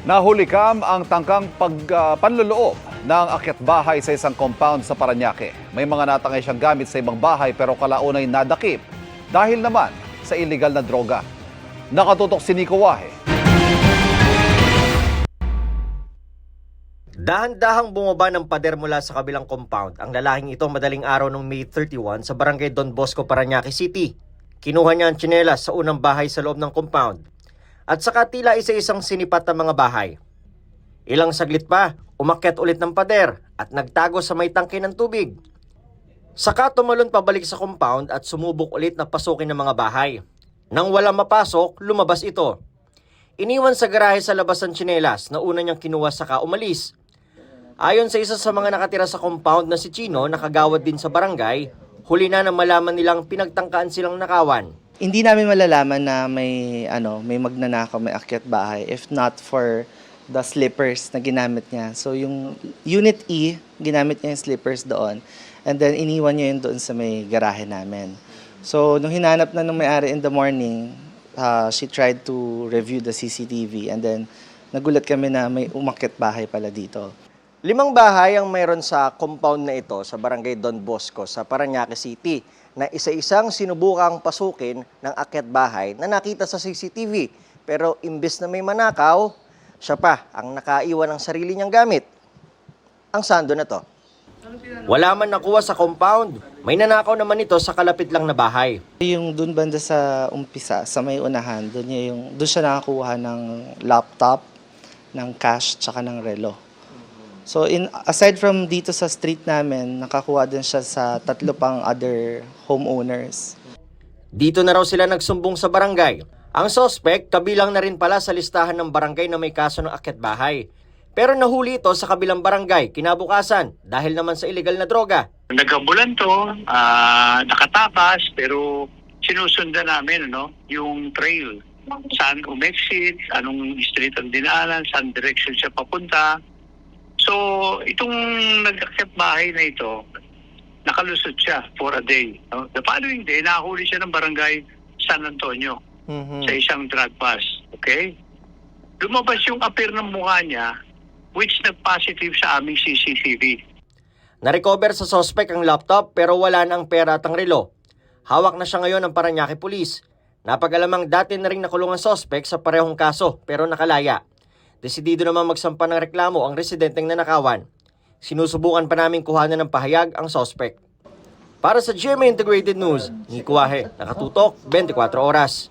Nahulikam ang tangkang panloloob ng akyat-bahay sa isang compound sa Parañaque. May mga natangay siyang gamit sa ibang bahay pero kalaunay nadakip dahil naman sa illegal na droga. Nakatutok si Nico Wahe. Dahan-dahang bumaba ng pader mula sa kabilang compound ang lalaking ito madaling araw noong May 31 sa barangay Don Bosco, Parañaque City. Kinuha niya ang tsinelas sa unang bahay sa loob ng compound at saka tila isa-isang sinipat ng mga bahay. Ilang saglit pa, umakyat ulit ng pader at nagtago sa may tangke ng tubig. Saka tumalon pabalik sa compound at sumubok ulit na pasukin ng mga bahay. Nang walang mapasok, lumabas ito. Iniwan sa garahe sa labas ang tsinelas na una niyang kinuha saka umalis. Ayon sa isa sa mga nakatira sa compound na si Chino, nakagawad din sa barangay, huli na malaman nilang pinagtangkaan silang nakawan. Hindi namin malalaman na may magnanakaw, may akyat bahay if not for the slippers na ginamit niya. So yung Unit E, ginamit niya yung slippers doon and then iniwan niya yun doon sa may garahe namin. So nung hinanap na nung may-ari in the morning, she tried to review the CCTV and then nagulat kami na may umakyat bahay pala dito. 5 bahay ang mayroon sa compound na ito sa barangay Don Bosco sa Parañaque City na isa-isang sinubukang pasukin ng akyat bahay na nakita sa CCTV. Pero imbes na may manakaw, siya pa ang nakaiwan ng sarili niyang gamit. Ang sando na to. Wala man nakuha sa compound, may nanakaw naman ito sa kalapit lang na bahay. Yung doon banda sa umpisa, sa may unahan, doon siya nakakuha ng laptop, ng cash, tsaka ng relo. So aside from dito sa street namin, nakakuha din siya sa 3 pang other homeowners. Dito na raw sila nagsumbong sa barangay. Ang suspect kabilang na rin pala sa listahan ng barangay na may kaso ng akyat bahay. Pero nahuli ito sa kabilang barangay kinabukasan dahil naman sa illegal na droga. Nagkabulan to, nakatakas pero sinusundan namin yung trail. Saan umexit, anong street ang dinaanan, saan direction siya papunta. So, itong nag-akyat bahay na ito, nakalusot siya for a day. The following day, nakahuli siya ng barangay San Antonio sa isang drug bust. Okay? Lumabas yung appear ng mukha niya, which nag-positive sa aming CCTV. Narecover sa suspect ang laptop pero wala na ang pera at ang relo. Hawak na siya ngayon ng Parañaque Police. Napag-alamang dati na rin nakulong ang suspect sa parehong kaso pero nakalaya. Desidido naman magsampa ng reklamo ang residenteng nanakawan. Sinusubukan pa namin kuhanan ng pahayag ang suspect. Para sa GMA Integrated News, Nico Wahe, nakatutok 24 oras.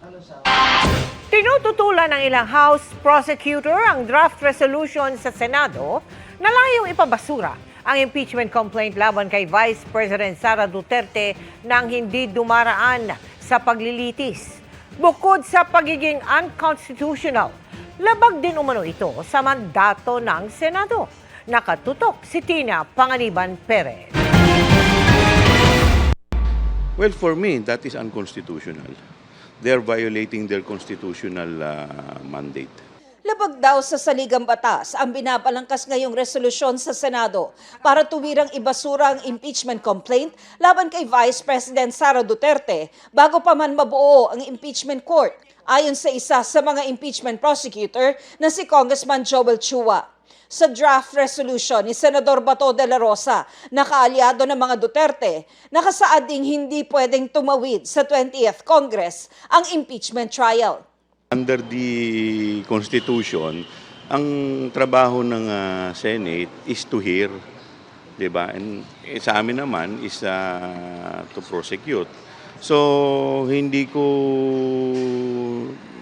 Tinututulan ng ilang House prosecutor ang draft resolution sa Senado na layong ipabasura ang impeachment complaint laban kay Vice President Sara Duterte nang hindi dumaraan sa paglilitis. Bukod sa pagiging unconstitutional, labag din umano ito sa mandato ng Senado. Nakatutok si Tina Panganiban Perez. Well, for me, that is unconstitutional. They are violating their constitutional mandate. Labag daw sa saligang batas ang binabalangkas ngayong resolusyon sa Senado para tuwirang ibasura ang impeachment complaint laban kay Vice President Sara Duterte bago pa man mabuo ang impeachment court. Ayon sa isa sa mga impeachment prosecutor na si Congressman Joel Chua. Sa draft resolution ni Senador Bato de la Rosa na kaalyado ng mga Duterte, nakasaad ding hindi pwedeng tumawid sa 20th Congress ang impeachment trial. Under the Constitution, ang trabaho ng Senate is to hear, di ba? And sa amin naman is to prosecute. So, hindi ko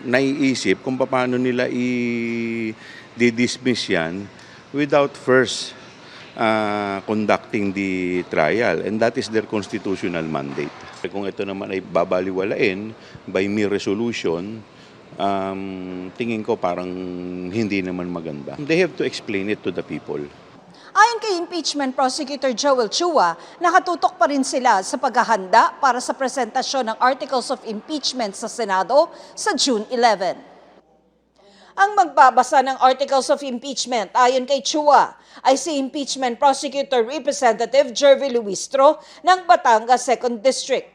naiisip kung paano nila i-dismiss yan without first conducting the trial. And that is their constitutional mandate. Kung ito naman ay babaliwalain by mere resolution, tingin ko parang hindi naman maganda. They have to explain it to the people. Ayon kay impeachment prosecutor Joel Chua, nakatutok pa rin sila sa paghahanda para sa presentasyon ng Articles of Impeachment sa Senado sa June 11. Ang magbabasa ng Articles of Impeachment ayon kay Chua ay si Impeachment Prosecutor Representative Jervy Luistro ng Batangas 2nd District.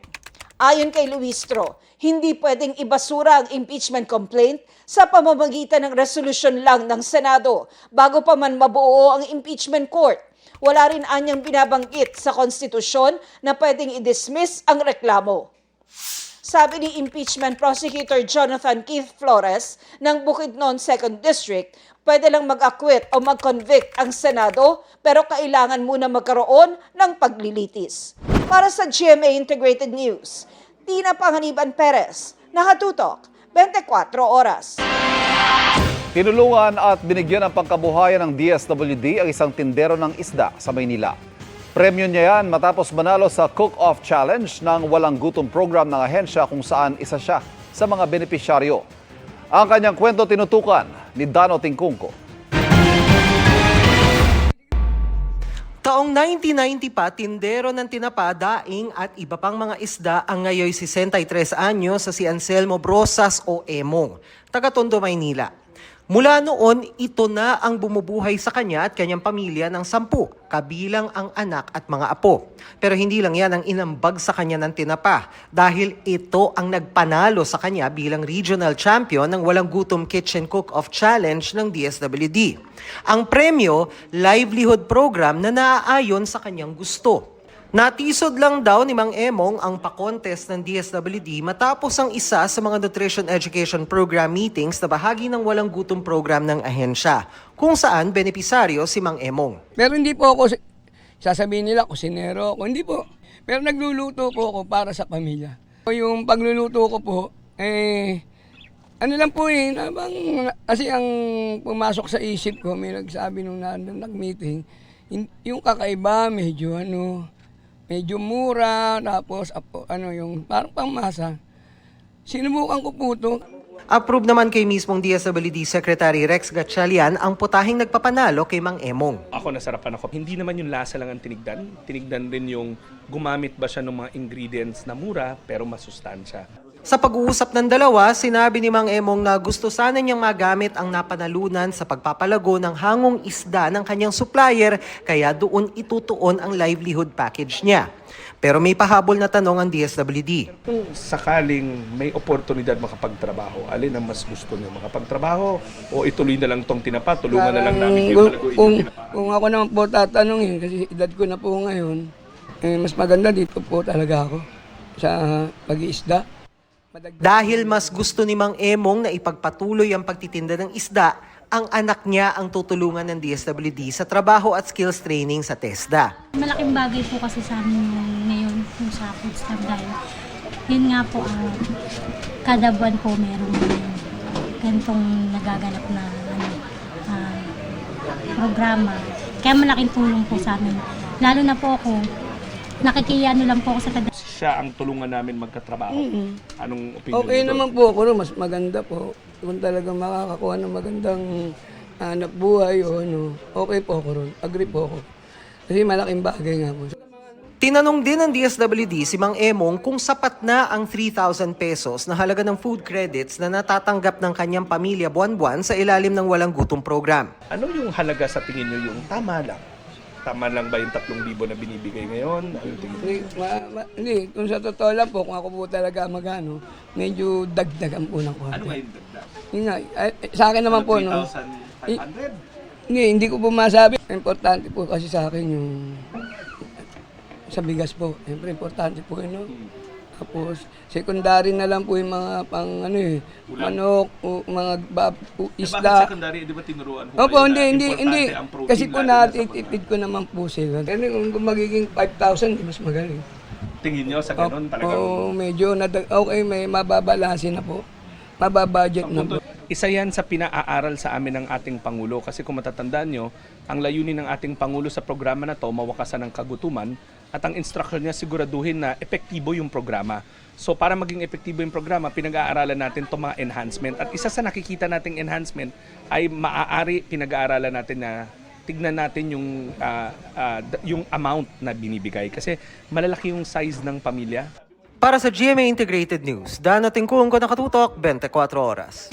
Ayon kay Luistro, hindi pwedeng ibasura ang impeachment complaint sa pamamagitan ng resolusyon lang ng Senado bago pa man mabuo ang impeachment court. Wala rin anyang binabanggit sa konstitusyon na pwedeng i-dismiss ang reklamo. Sabi ni Impeachment Prosecutor Jonathan Keith Flores ng Bukidnon 2nd District, pwede lang mag-acquit o mag-convict ang Senado pero kailangan muna magkaroon ng paglilitis. Para sa GMA Integrated News, Tina Panganiban Perez, nakatutok, 24 oras. Tinulungan at binigyan ng pangkabuhayan ng DSWD ang isang tindero ng isda sa Maynila. Premyo niya yan matapos manalo sa Cook-Off Challenge ng Walang Gutom program ng ahensya kung saan isa siya sa mga benepisyaryo. Ang kanyang kwento tinutukan ni Dano Tingkungko. Taong 1990 pa, tindero ng tinapa, daing at iba pang mga isda ang ngayon 63 anyos sa si Anselmo Brosas o Emong, taga Tondo, Maynila. Mula noon, ito na ang bumubuhay sa kanya at kanyang pamilya ng 10, kabilang ang anak at mga apo. Pero hindi lang yan ang inambag sa kanya ng tinapa dahil ito ang nagpanalo sa kanya bilang regional champion ng Walang Gutom Kitchen Cook-Off Challenge ng DSWD. Ang premyo, livelihood program na naaayon sa kanyang gusto. Natisod lang daw ni Mang Emong ang pa-contest ng DSWD matapos ang isa sa mga nutrition education program meetings na bahagi ng Walang Gutom program ng ahensya, kung saan benepisaryo si Mang Emong. Pero hindi po ako, sasabihin nila kusinero ako, hindi po. Pero nagluluto po ako para sa pamilya. Yung pagluluto ko po, ano lang po kasi ang pumasok sa isip ko, may nagsabi nung nag-meeting, yung kakaiba medyo mura, tapos yung parang pangmasa. Sinubukan ko po ito. Approve naman kay mismong DSWD Secretary Rex Gatchalian ang putahing nagpapanalo kay Mang Emong. Ako nasarapan ako. Hindi naman yung lasa lang ang tinigdan. Tinigdan rin yung gumamit ba siya ng mga ingredients na mura pero masustansya. Sa pag-uusap ng dalawa, sinabi ni Mang Emong na gusto sana niyang magamit ang napanalunan sa pagpapalago ng hangong isda ng kanyang supplier kaya doon itutuon ang livelihood package niya. Pero may pahabol na tanong ang DSWD. Kung sakaling may oportunidad makapagtrabaho, alin ang mas gusto niyo? Makapagtrabaho o ituloy na lang tong tinapa? Tulungan na lang namin kayo palaguin yung tinapa? Kung ako naman po tatanungin, kasi edad ko na po ngayon, mas maganda dito po talaga ako sa pag-iisda. Dahil mas gusto ni Mang Emong na ipagpatuloy ang pagtitinda ng isda, ang anak niya ang tutulungan ng DSWD sa trabaho at skills training sa TESDA. Malaking bagay po kasi sa amin ngayon yung sa food stamp dahil yun nga po, kada buwan po merong ganitong nagaganap na programa. Kaya malaking tulong po sa amin. Lalo na po ako, nakikiyano lang po ako sa taga. Siya ang tulungan namin magkatrabaho. Anong opinion Okay mo doon? naman po ako, mas maganda po. Kung talaga makakakuha ng magandang hanap buhay okay po ako ron. Agree po ako. Kasi malaking bagay nga po. Tinanong din ng DSWD si Mang Emong kung sapat na ang 3,000 pesos na halaga ng food credits na natatanggap ng kanyang pamilya buwan-buwan sa ilalim ng Walang Gutom program. Ano yung halaga sa tingin nyo yung tama lang? Tama lang ba yung 3,000 na binibigay ngayon? Ano yung tingin nyo? Hindi, kung sa totoo lang po, kung ako po talaga medyo dagdagan po ng konti. Ano nga yung dagdag? Yun nga, sa akin naman po, 3,500? hindi ko po masabi. Importante po kasi sa akin yung sa bigas po. Siyempre, importante po yun. Tapos, secondary na lang po yung mga manok, mga isda. Bakit secondary? Di ba tinuruan ko Opo, kayo na hindi. importante ang protein Kasi po lalo na sa natitipid ko naman po sila. Kasi kung magiging 5,000, di mas magaling. tingin nyo sa ganun talagang... Medyo okay, may mababalasin na po. Mababudget na po. Isa yan sa pinaaral sa amin ng ating Pangulo kasi kung matatandaan nyo, ang layunin ng ating Pangulo sa programa na to, mawakasan ng kagutuman at ang instruction niya siguraduhin na epektibo yung programa. So para maging epektibo yung programa, pinag-aaralan natin itong mga enhancement at isa sa nakikita nating enhancement ay maaari pinag-aaralan natin na tignan natin yung amount na binibigay kasi malalaki yung size ng pamilya. Para sa GMA Integrated News, Dano Tingkungko, nakatutok, 24 oras.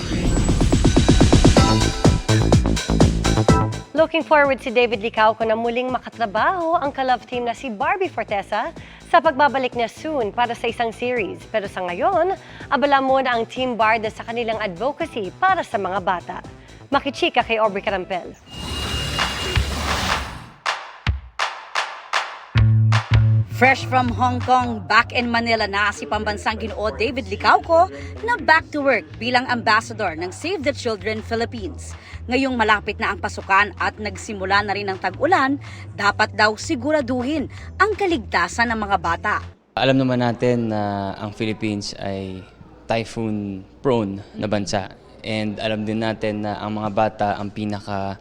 Look Looking forward si David Licauco na muling makatrabaho ang ka-love team na si Barbie Forteza sa pagbabalik niya soon para sa isang series. Pero sa ngayon, abala muna ang Team Barda sa kanilang advocacy para sa mga bata. Makichika kay Aubrey Carampel. Fresh from Hong Kong, back in Manila na si pambansang Ginoo David Licauco na back to work bilang ambassador ng Save the Children Philippines. Ngayong malapit na ang pasukan at nagsimula na rin ang tag-ulan, dapat daw siguraduhin ang kaligtasan ng mga bata. Alam naman natin na ang Philippines ay typhoon-prone na bansa. And alam din natin na ang mga bata ang pinaka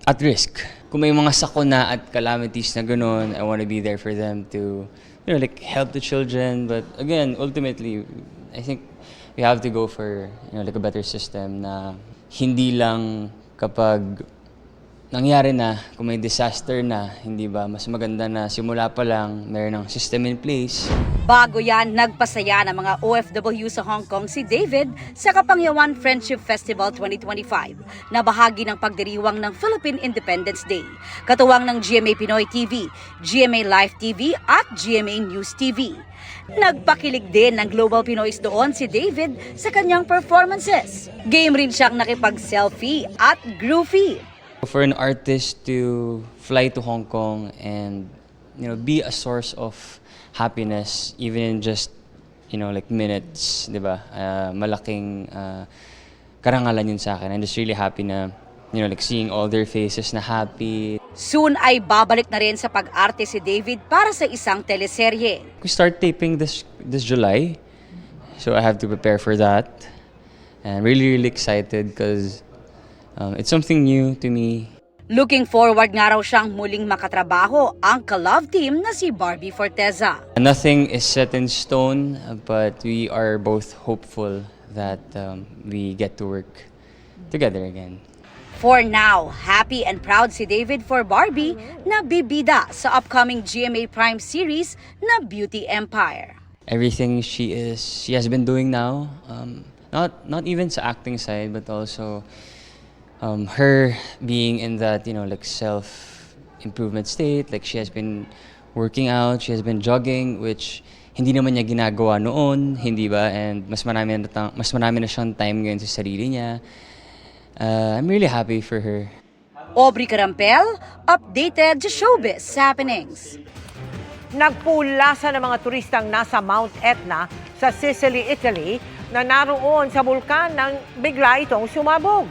at risk. Kung may mga sakuna at calamities na gano'n, I want to be there for them to, help the children. But again, ultimately, I think we have to go for, a better system na hindi lang kapag nangyari na, kung may disaster na, hindi ba, mas maganda na simula pa lang, meron ng system in place. Bago yan, nagpasaya ng mga OFW sa Hong Kong si David sa Kapangyawan Friendship Festival 2025 na bahagi ng pagdiriwang ng Philippine Independence Day. Katuwang ng GMA Pinoy TV, GMA Live TV at GMA News TV. Nagpakilig din ng Global Pinoys doon si David sa kanyang performances. Game rin siyang nakipag-selfie at groovy. For an artist to fly to Hong Kong and be a source of happiness even in just minutes, 'di ba? Malaking karangalan yun sa akin. I'm just really happy na seeing all their faces na happy. Soon ay babalik na rin sa pag-arte si David para sa isang teleserye. We start taping this July. So I have to prepare for that. And really excited because it's something new to me. Looking forward nga raw siyang muling makatrabaho ang ka-love team na si Barbie Forteza. Nothing is set in stone, but we are both hopeful that we get to work together again. For now, happy and proud si David for Barbie na bibida sa upcoming GMA Prime series na Beauty Empire. Everything she has been doing now, not even sa acting side, but also her being in that self-improvement state. Like she has been working out, she has been jogging, which hindi naman niya ginagawa noon, hindi ba? And mas marami na siyang time ngayon sa sarili niya. I'm really happy for her. Aubrey Carampel, updated sa showbiz happenings. Nagpulasa ng mga turistang nasa Mount Etna sa Sicily, Italy na naroon sa bulkan nang bigla itong sumabog.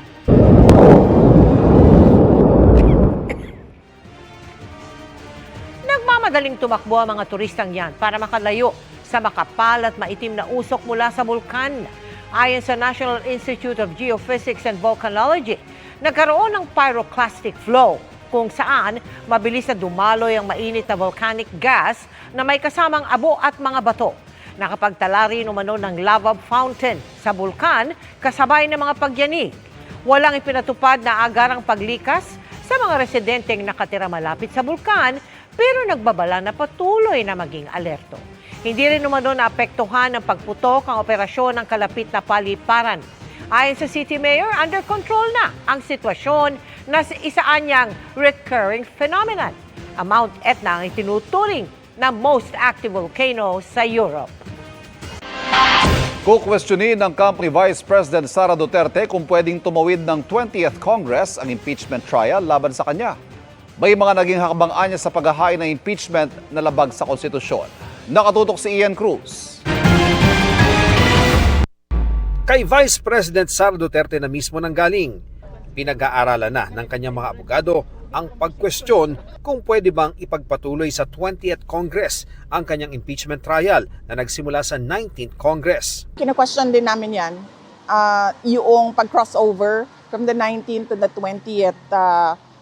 Nagmamadaling tumakbo ang mga turistang yan para makalayo sa makapal at maitim na usok mula sa bulkan. Ayon sa National Institute of Geophysics and Volcanology, nagkaroon ng pyroclastic flow kung saan mabilis na dumaloy ang mainit na volcanic gas na may kasamang abo at mga bato. Nakapagtala rin umano ng lava fountain sa bulkan kasabay ng mga pagyanig. Walang ipinatupad na agarang paglikas sa mga residenteng nakatira malapit sa bulkan pero nagbabala na patuloy na maging alerto. Hindi rin umano naapektuhan ng pagputok ang operasyon ng kalapit na paliparan. Ayon sa City Mayor, under control na ang sitwasyon na isaan niyang recurring phenomenon. Ang Mount Etna ang itinuturing na most active volcano sa Europe. Kukwestiyonin ng kamp ni Vice President Sara Duterte kung pwedeng tumawid ng 20th Congress ang impeachment trial laban sa kanya. May mga naging hakbang-anya sa paghahain ng impeachment na labag sa konstitusyon. Nakatutok si Ian Cruz. Kay Vice President Sara Duterte na mismo nanggaling. Pinag-aaralan na ng kanyang mga abogado ang pagkwestiyon kung pwede bang ipagpatuloy sa 20th Congress ang kanyang impeachment trial na nagsimula sa 19th Congress. Kina-question din namin yan, yung pag-crossover from the 19th to the 20th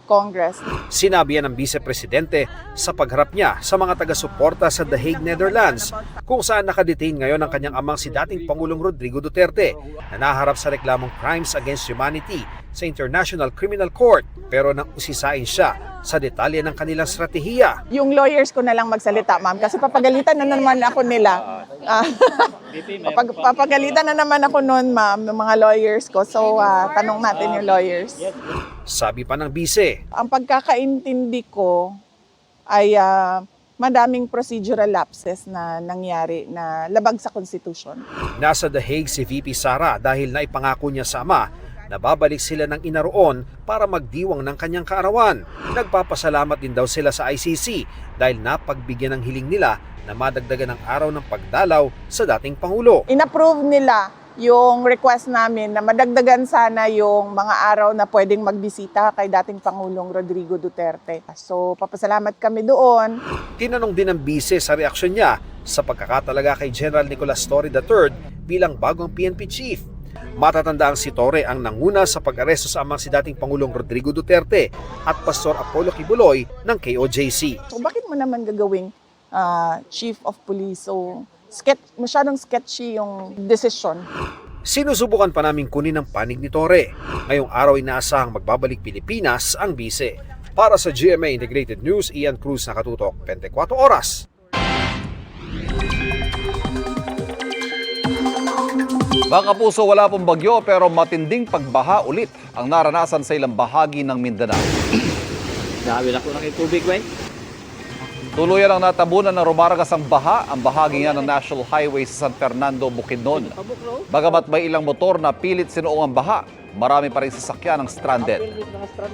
Congress. Sinabi yan ng Vice Presidente sa pagharap niya sa mga taga-suporta sa The Hague, Netherlands, kung saan nakadetain ngayon ang kanyang amang si dating Pangulong Rodrigo Duterte na naharap sa reklamong crimes against humanity sa International Criminal Court pero nang usisain siya sa detalye ng kanilang strategiya. Yung lawyers ko na lang magsalita, ma'am, kasi papagalitan na naman ako nila. Papagalitan na naman ako noon, ma'am, ng mga lawyers ko. So, tanong natin yung lawyers. Sabi pa ng bise, Ang pagkakaintindi ko ay madaming procedural lapses na nangyari na labag sa Constitution. nasa The Hague si VP Sara dahil naipangako niya sa ama na babalik sila ng inaroon para magdiwang ng kanyang kaarawan. Nagpapasalamat din daw sila sa ICC dahil napagbigyan ng hiling nila na madagdagan ng araw ng pagdalaw sa dating Pangulo. Inapprove nila yung request namin na madagdagan sana yung mga araw na pwedeng magbisita kay dating Pangulong Rodrigo Duterte. So, papasalamat kami doon. Tinanong din ng bise sa reaksyon niya sa pagkakatalaga kay General Nicolas Torre III bilang bagong PNP chief. Matatanda si Torre ang nanguna sa pag-aresto sa amang si dating Pangulong Rodrigo Duterte at Pastor Apollo Kibuloy ng KOJC. So, bakit mo naman gagawing chief of police? So, masyadong sketchy yung decision. Sinusubukan pa namin kunin ang panig ni Torre. Ngayong araw inaasahang magbabalik Pilipinas ang bise. Para sa GMA Integrated News, Ian Cruz, nakatutok 24 oras. Mga kapuso, wala pong bagyo pero matinding pagbaha ulit ang naranasan sa ilang bahagi ng Mindanao. Dahil ako ng tubig, wey. Tuluyan ang natabunan ng rumaragas ang baha, ang bahagi nga ng National Highway sa San Fernando, Bukidnon. Bagamat may ilang motor na pilit sinuong ang baha, marami pa rin sasakyan ang stranded.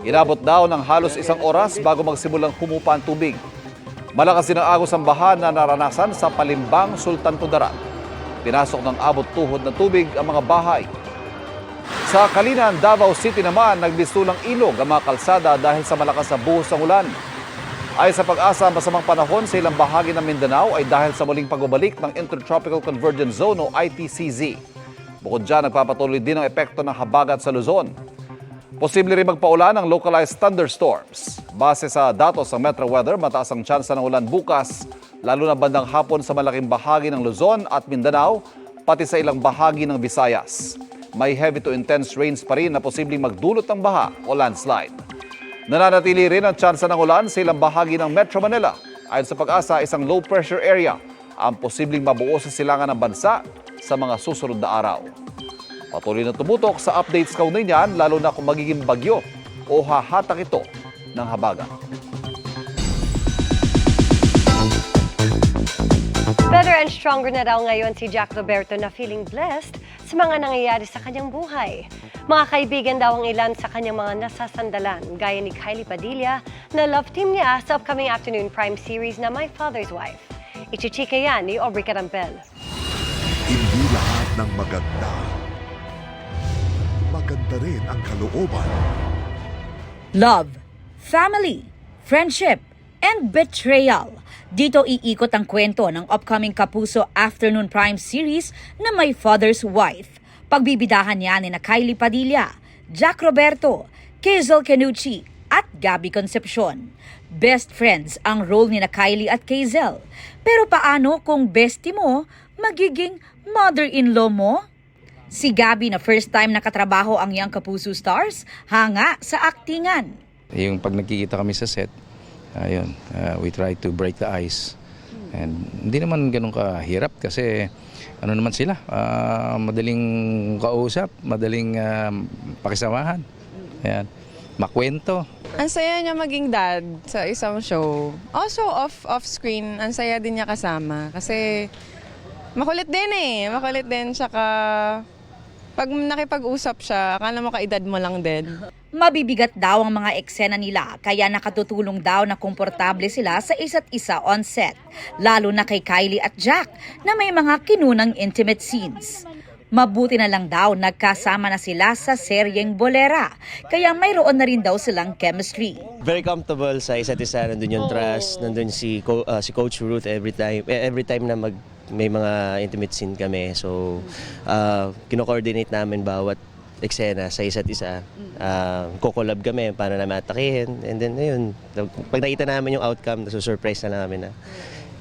Inabot daw ng halos 1 oras bago magsimulang humupa ang tubig. Malakas din ang agos ang baha na naranasan sa Palimbang, Sultan Kudarat. Pinasok ng abot tuhod na tubig ang mga bahay. Sa Kalinan, Davao City naman, nagbistulang ilog ang mga kalsada dahil sa malakas na buhos ng ulan. Ay sa pag-asa, masamang panahon sa ilang bahagi ng Mindanao ay dahil sa muling pagbabalik ng Intertropical Convergence Zone o ITCZ. Bukod dyan, nagpapatuloy din ang epekto ng habagat sa Luzon. Posible rin magpaulan ng localized thunderstorms. Base sa datos ng Metro Weather, mataas ang tsansa ng ulan bukas, lalo na bandang hapon sa malaking bahagi ng Luzon at Mindanao, pati sa ilang bahagi ng Visayas. May heavy to intense rains pa rin na posibleng magdulot ng baha o landslide. Nananatili rin ang tsansa ng ulan sa ilang bahagi ng Metro Manila. Ayon sa pag-asa, isang low pressure area ang posibleng mabuo sa silangan ng bansa sa mga susunod na araw. Patuloy na tumutok sa updates kaugnay niyan, lalo na kung magiging bagyo o hahatak ito ng habagat. Better and stronger na raw ngayon si Jack Roberto na feeling blessed sa mga nangyayari sa kanyang buhay. Mga kaibigan daw ang ilan sa kanyang mga nasasandalan, gaya ni Kylie Padilla na love team niya sa upcoming afternoon prime series na My Father's Wife. Ichichika yan ni Aubrey Carampel. Hindi lahat ng maganda. Maganda rin ang kalooban. Love, family, friendship, and betrayal. Dito iikot ang kwento ng upcoming Kapuso Afternoon Prime Series na My Father's Wife. Pagbibidahan niya ni na Kylie Padilla, Jack Roberto, Kazel Canucci at Gabby Concepcion. Best friends ang role ni na Kylie at Kazel. Pero paano kung bestie mo magiging mother-in-law mo? Si Gabby na first time nakatrabaho ang Young Kapuso Stars, hanga sa aktingan. Yung pag nagkikita kami sa set, ayun, we try to break the ice. And hindi naman ganun kahirap kasi ano naman sila, madaling kausap, madaling pakisamahan. Ayan, makwento. Ang saya niya maging dad sa isang show. Also off-screen, ang saya din niya kasama. Kasi makulit din makulit din. Tsaka pag nakipag-usap siya, akala mo kaedad mo lang din. Mabibigat daw ang mga eksena nila kaya nakatutulong daw na komportable sila sa isa't isa on set. Lalo na kay Kylie at Jack na may mga kinunang intimate scenes. Mabuti na lang daw nagkasama na sila sa seryeng Bolera kaya mayroon na rin daw silang chemistry. Very comfortable sa isa't isa, nandun yung trust, nandun si Coach Ruth every time na may mga intimate scene kami. So, kino-coordinate namin bawat eksena sa isa't isa. Ko-collab kami para namin atakihin. And then, ayun, pag nakita namin yung outcome, nasusurprise na namin na,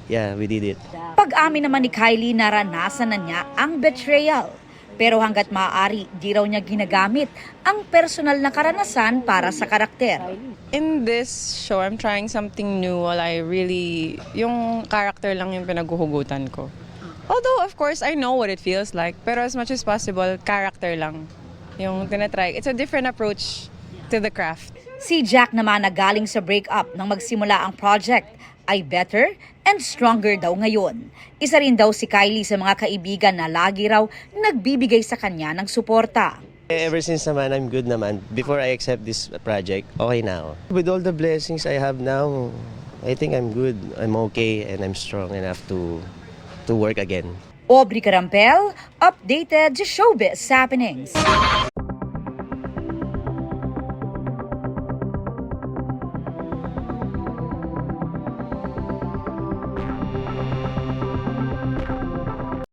yeah, we did it. Pag-amin naman ni Kylie, naranasan na niya ang betrayal. Pero hanggat maaari, di raw niya ginagamit ang personal na karanasan para sa karakter. In this show, I'm trying something new while yung character lang yung pinaguhugutan ko. Although, of course, I know what it feels like, pero as much as possible, character lang yung tinatry. It's a different approach to the craft. Si Jack naman na galing sa breakup nang magsimula ang project ay better and stronger daw ngayon. Isa rin daw si Kylie sa mga kaibigan na lagi raw nagbibigay sa kanya ng suporta. Ever since naman, I'm good naman. Before I accept this project, okay na ako. With all the blessings I have now, I think I'm good. I'm okay and I'm strong enough to work again. Aubrey Carampel, updated sa Showbiz Happenings.